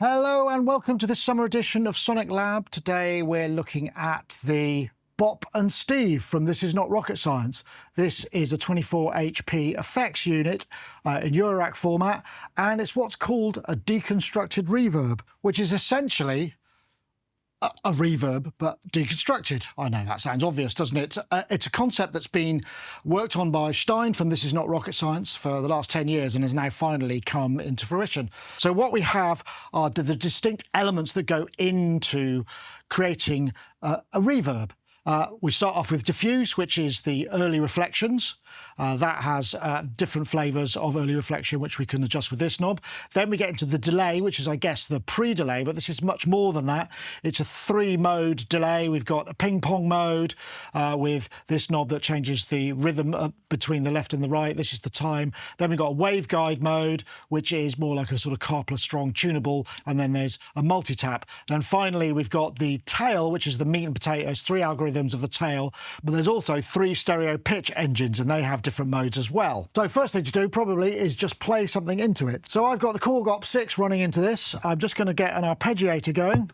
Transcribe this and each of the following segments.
Hello and welcome to this summer edition of SonicLAB. Today we're looking at the Bopp and Steve from This Is Not Rocket Science. This is a 24 HP effects unit in Eurorack format, and it's what's called a deconstructed reverb, which is essentially a reverb but deconstructed. I know that sounds obvious, doesn't it? It's a concept that's been worked on by Stein from This Is Not Rocket Science for the last 10 years and has now finally come into fruition. So what we have are the distinct elements that go into creating a reverb. We start off with diffuse, which is the early reflections. That has different flavours of early reflection, which we can adjust with this knob. Then we get into the delay, which is, I guess, the pre-delay, but this is much more than that. It's a 3-mode delay. We've got a ping-pong mode with this knob that changes the rhythm between the left and the right. This is the time. Then we've got a waveguide mode, which is more like a sort of Carpler strong tunable, and then there's a multi-tap. Then finally, we've got the tail, which is the meat and potatoes, 3 algorithms of the tail, but there's also 3 stereo pitch engines, and they have different modes as well. So first thing to do probably is just play something into it. So I've got the Korg Op6 running into this. I'm just going to get an arpeggiator going.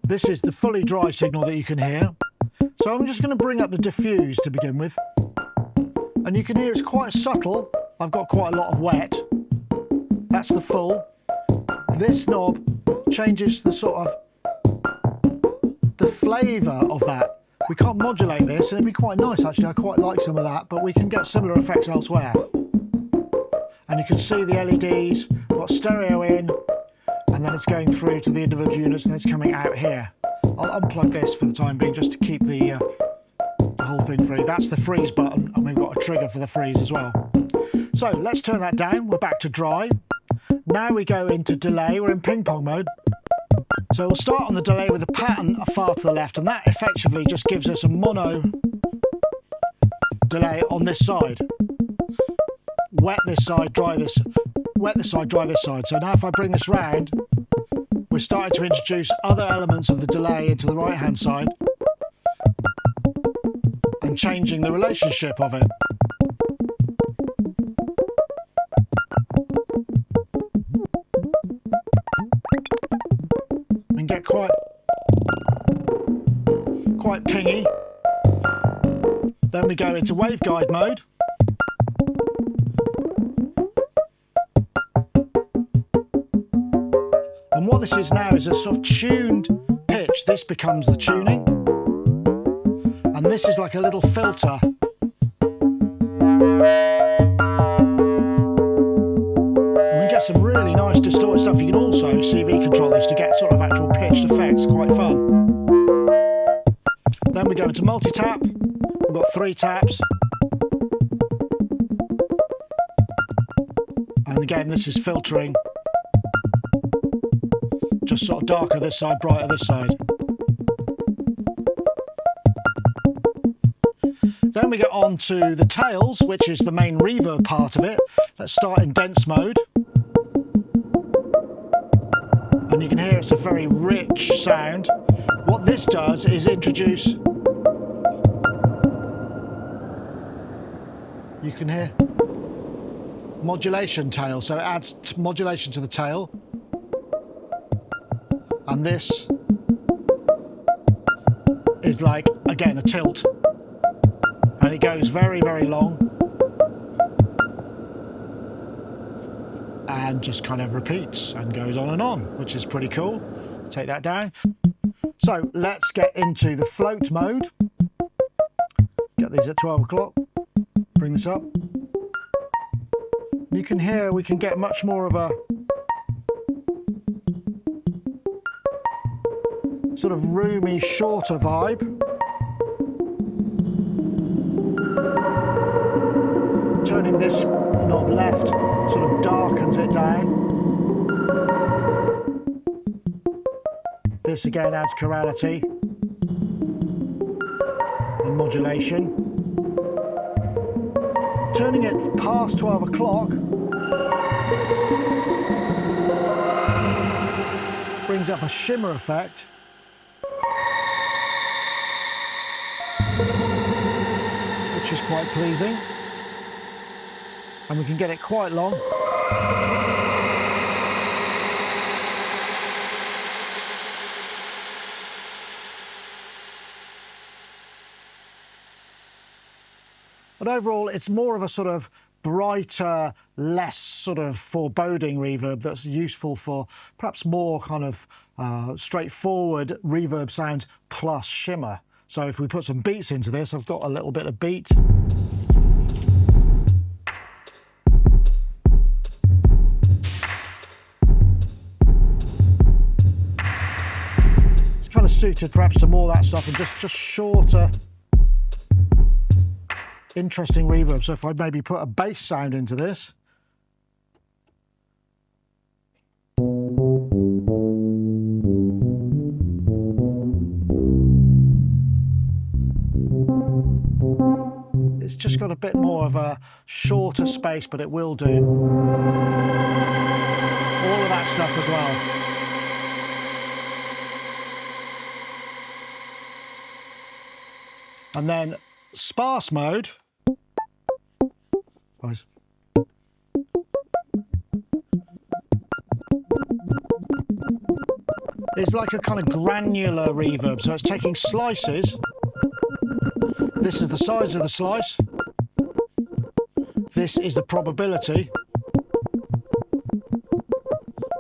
This is the fully dry signal that you can hear. So I'm just going to bring up the diffuse to begin with, and you can hear it's quite subtle. I've got quite a lot of wet. That's the full. This knob changes the sort of the flavour of that. We can't modulate this, and it'd be quite nice actually. I quite like some of that, but we can get similar effects elsewhere. And you can see the LEDs, got stereo in, and then it's going through to the individual units, and it's coming out here. I'll unplug this for the time being just to keep the whole thing free. That's the freeze button, and we've got a trigger for the freeze as well. So let's turn that down. We're back to dry. Now we go into delay. We're in ping-pong mode. So we'll start on the delay with a pattern far to the left, and that effectively just gives us a mono delay on this side. Wet this side, dry this, wet this side, dry this side. So now if I bring this round, we're starting to introduce other elements of the delay into the right-hand side and changing the relationship of it. And get quite pingy. Then we go into waveguide mode. And what this is now is a sort of tuned pitch. This becomes the tuning. And this is like a little filter. And we get some really nice distorted stuff. You can also CV control this to get sort of actual pitched effects. Quite fun. Then we go into multi-tap. We've got 3 taps. And again, this is filtering. Just sort of darker this side, brighter this side. Then we get on to the tails, which is the main reverb part of it. Let's start in dense mode. And you can hear it's a very rich sound. What this does is introduce, you can hear modulation tail, so it adds modulation to the tail. And this is like, again, a tilt. And it goes very, very long. And just kind of repeats and goes on, which is pretty cool. Take that down. So let's get into the float mode. Get these at 12 o'clock. Bring this up. You can hear we can get much more of a sort of roomy, shorter vibe. Turning this knob left sort of darkens it down. This again adds chorality and modulation. Turning it past 12 o'clock brings up a shimmer effect. Which is quite pleasing. and we can get it quite long. But overall, it's more of a sort of brighter, less sort of foreboding reverb that's useful for perhaps more kind of straightforward reverb sounds plus shimmer. So if we put some beats into this, I've got a little bit of beat. It's kind of suited perhaps to more of that stuff and just shorter, interesting reverb. So if I maybe put a bass sound into this, it's just got a bit more of a shorter space, but it will do all of that stuff as well. And then sparse mode. Right. It's like a kind of granular reverb, so it's taking slices. This is the size of the slice. This is the probability.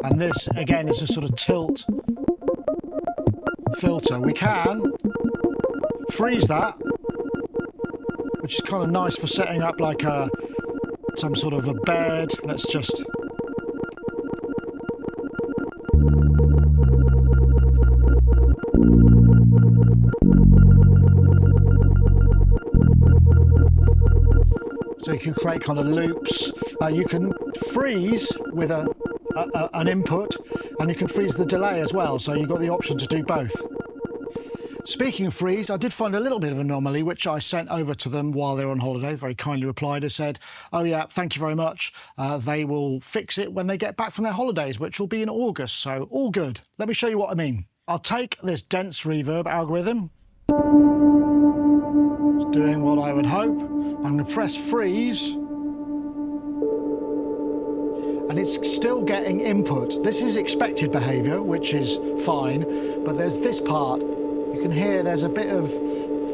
And this, again, is a sort of tilt filter. We can freeze that, which is kind of nice for setting up like some sort of a bed. Let's just... So you can create kind of loops. You can freeze with an input, and you can freeze the delay as well. So you've got the option to do both. Speaking of freeze, I did find a little bit of an anomaly, which I sent over to them while they were on holiday. They very kindly replied and said, oh yeah, thank you very much. They will fix it when they get back from their holidays, which will be in August, so all good. Let me show you what I mean. I'll take this dense reverb algorithm. It's doing what I would hope. I'm going to press freeze. And it's still getting input. This is expected behavior, which is fine, but there's this part. You can hear there's a bit of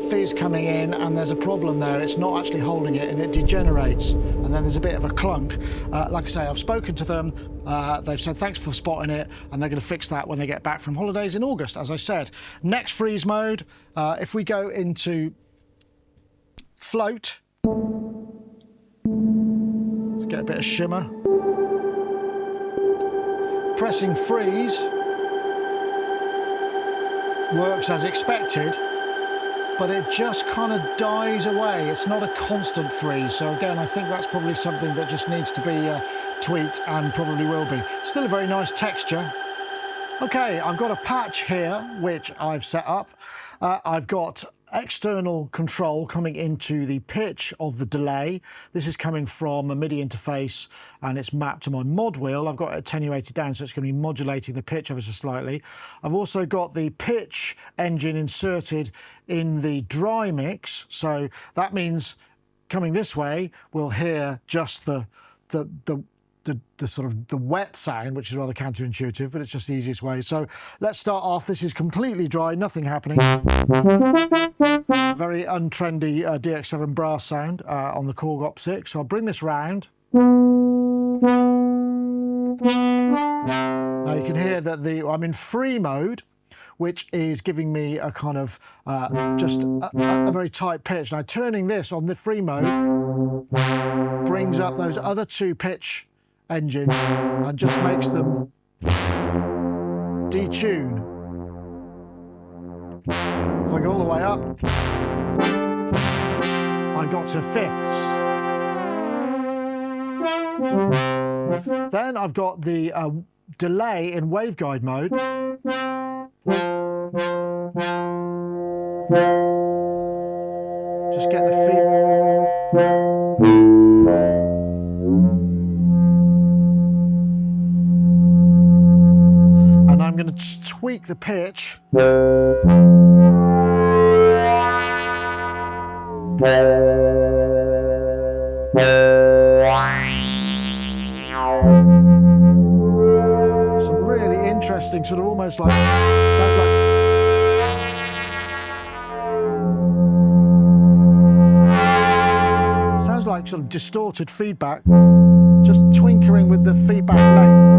fizz coming in and there's a problem there. It's not actually holding it and it degenerates. And then there's a bit of a clunk. Like I say, I've spoken to them. They've said thanks for spotting it, and they're going to fix that when they get back from holidays in August, as I said. Next freeze mode, if we go into float, let's get a bit of shimmer. Pressing freeze works as expected, but it just kind of dies away. It's not a constant freeze. So again, I think that's probably something that just needs to be tweaked, and probably will be. Still a very nice texture. Okay, I've got a patch here which I've set up. I've got external control coming into the pitch of the delay. This is coming from a MIDI interface and it's mapped to my mod wheel. I've got it attenuated down, so it's going to be modulating the pitch ever so slightly. I've also got the pitch engine inserted in the dry mix, so that means coming this way we'll hear just the sort of the wet sound, which is rather counterintuitive, but it's just the easiest way. So let's start off. This is completely dry, nothing happening. Very untrendy DX7 brass sound on the Korg Op6. So I'll bring this round. Now you can hear that I'm in free mode, which is giving me a kind of just a very tight pitch. Now turning this on the free mode brings up those other two pitch engines and just makes them detune. If I go all the way up, I got to fifths. Then I've got the delay in waveguide mode. Just get the feedback. And I'm going to tweak the pitch. Some really interesting sort of almost like sounds like sort of distorted feedback, just twinkling with the feedback length.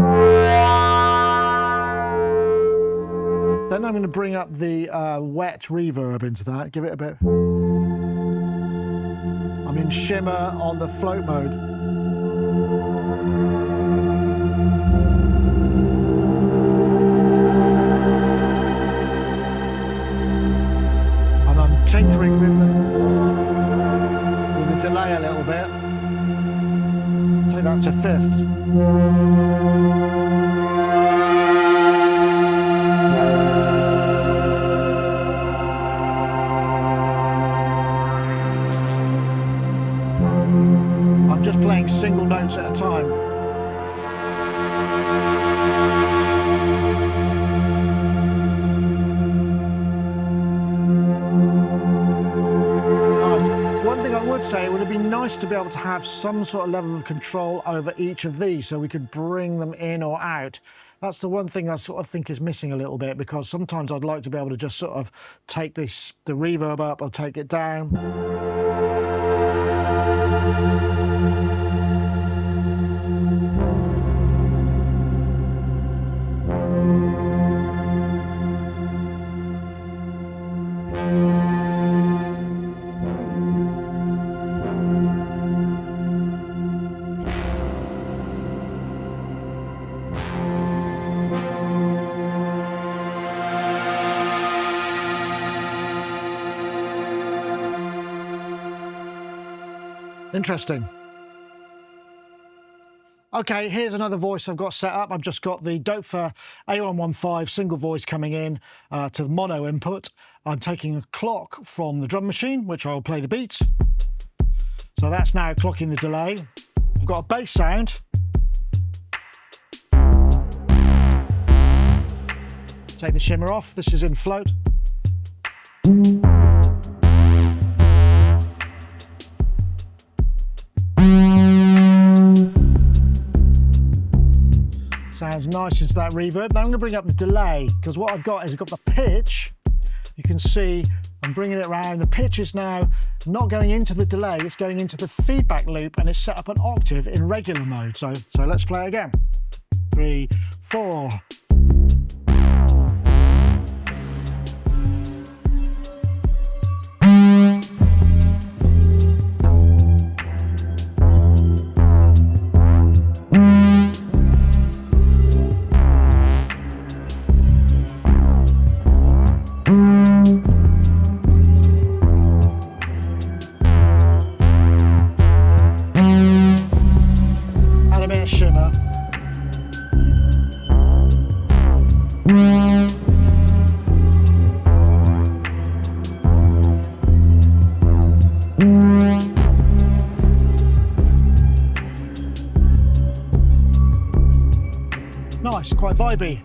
Then I'm going to bring up the wet reverb into that, give it a bit. I'm in shimmer on the float mode. And I'm tinkering with the delay a little bit. Let's take that to fifths. I'm just playing single notes at a time. Nice. One thing I would say, it would have been nice to be able to have some sort of level of control over each of these so we could bring them in or out. That's the one thing I sort of think is missing a little bit, because sometimes I'd like to be able to just sort of take the reverb up or take it down. Interesting. Okay, here's another voice I've got set up. I've just got the Doepfer A115 single voice coming in to the mono input. I'm taking a clock from the drum machine, which I'll play the beats. So that's now clocking the delay. I've got a bass sound. Take the shimmer off. This is in float. Sounds nice into that reverb. Now I'm going to bring up the delay, because what I've got is I've got the pitch. You can see I'm bringing it around. The pitch is now not going into the delay, it's going into the feedback loop, and it's set up an octave in regular mode. So let's play again. 3, 4. Shimmer. Nice, quite vibey.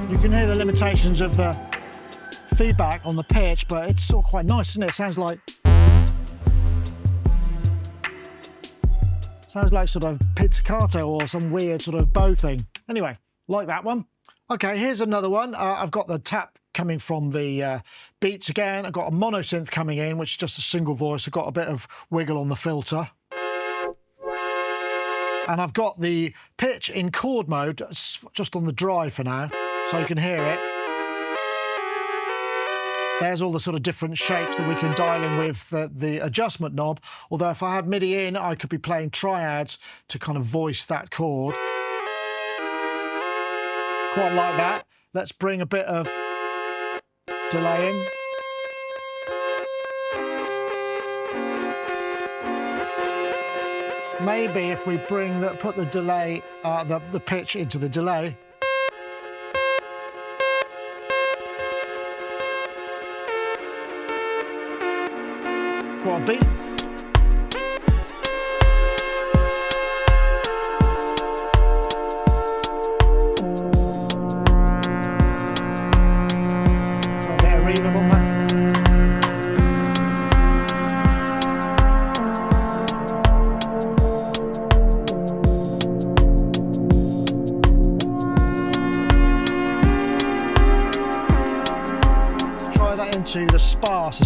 You can hear the limitations of the feedback on the pitch, but it's all quite nice, isn't it? Sounds like sort of pizzicato or some weird sort of bow thing. Anyway, like that one. Okay, here's another one. I've got the tap coming from the beats again. I've got a mono synth coming in, which is just a single voice. I've got a bit of wiggle on the filter. And I've got the pitch in chord mode, just on the dry for now, so you can hear it. There's all the sort of different shapes that we can dial in with the adjustment knob. Although if I had MIDI in, I could be playing triads to kind of voice that chord. Quite like that. Let's bring a bit of delay in. Maybe if we put the delay, the pitch into the delay. Got a beat. Got a bit of reverb on that.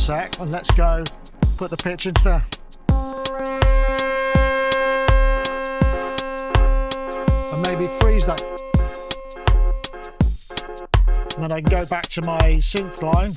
sec and let's go put the pitch into there. And maybe freeze that. And then I can go back to my synth line.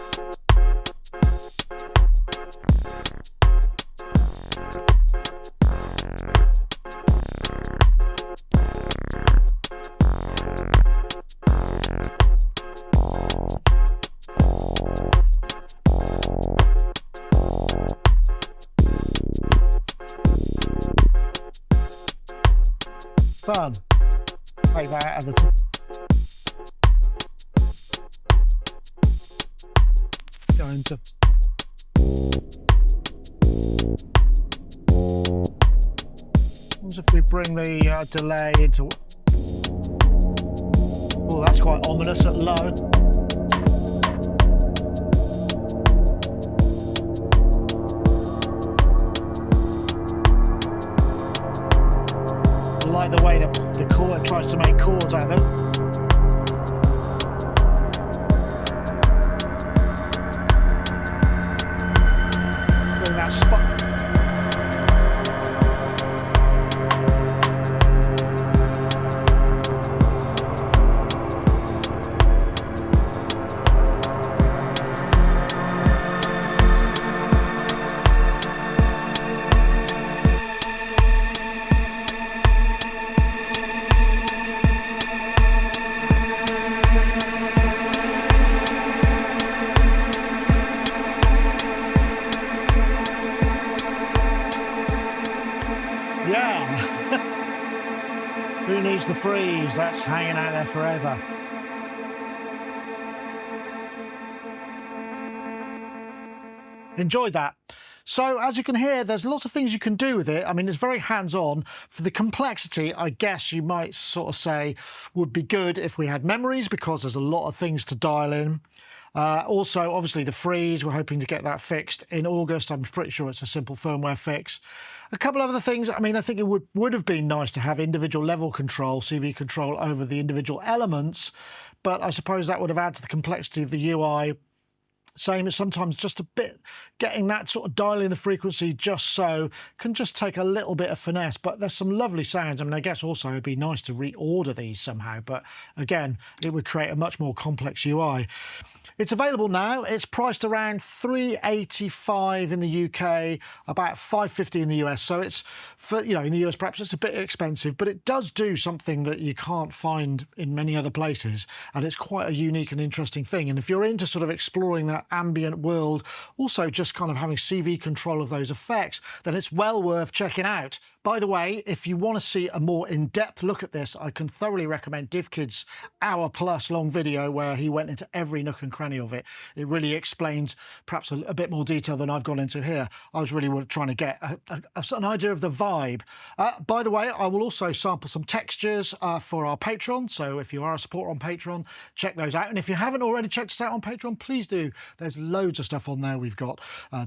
Fun. Take that out of the go into what if we bring the delay into, oh, that's quite ominous at low. I like the way that the chord tries to make chords out of them. Bring that spot. Yeah. Who needs the freeze? That's hanging out there forever. Enjoyed that. So as you can hear, there's lots of things you can do with it. I mean, it's very hands-on. For the complexity, I guess you might sort of say would be good if we had memories, because there's a lot of things to dial in. Also, obviously, the freeze, we're hoping to get that fixed in August. I'm pretty sure it's a simple firmware fix. A couple of other things, I mean, I think it would have been nice to have individual level control, CV control over the individual elements, but I suppose that would have added to the complexity of the UI. Same as sometimes just a bit, getting that sort of dialing the frequency just so can just take a little bit of finesse, but there's some lovely sounds. I mean, I guess also it'd be nice to reorder these somehow, but again, it would create a much more complex UI. It's available now. It's priced around $385 in the UK, about $550 in the US. So it's, for, you know, in the US perhaps it's a bit expensive, but it does do something that you can't find in many other places. And it's quite a unique and interesting thing. And if you're into sort of exploring that ambient world, also just kind of having CV control of those effects, then it's well worth checking out. By the way, if you want to see a more in-depth look at this, I can thoroughly recommend DivKid's hour-plus long video where he went into every nook and cranny of it. It really explains perhaps a bit more detail than I've gone into here. I was really trying to get an idea of the vibe. By the way, I will also sample some textures for our Patreon. So if you are a supporter on Patreon, check those out. And if you haven't already checked us out on Patreon, please do. There's loads of stuff on there. We've got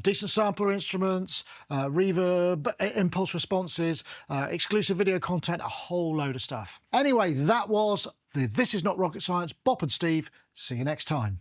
decent sampler instruments, reverb, impulse responses, exclusive video content, a whole load of stuff. Anyway, that was the This Is Not Rocket Science, Bopp and Steve. See you next time.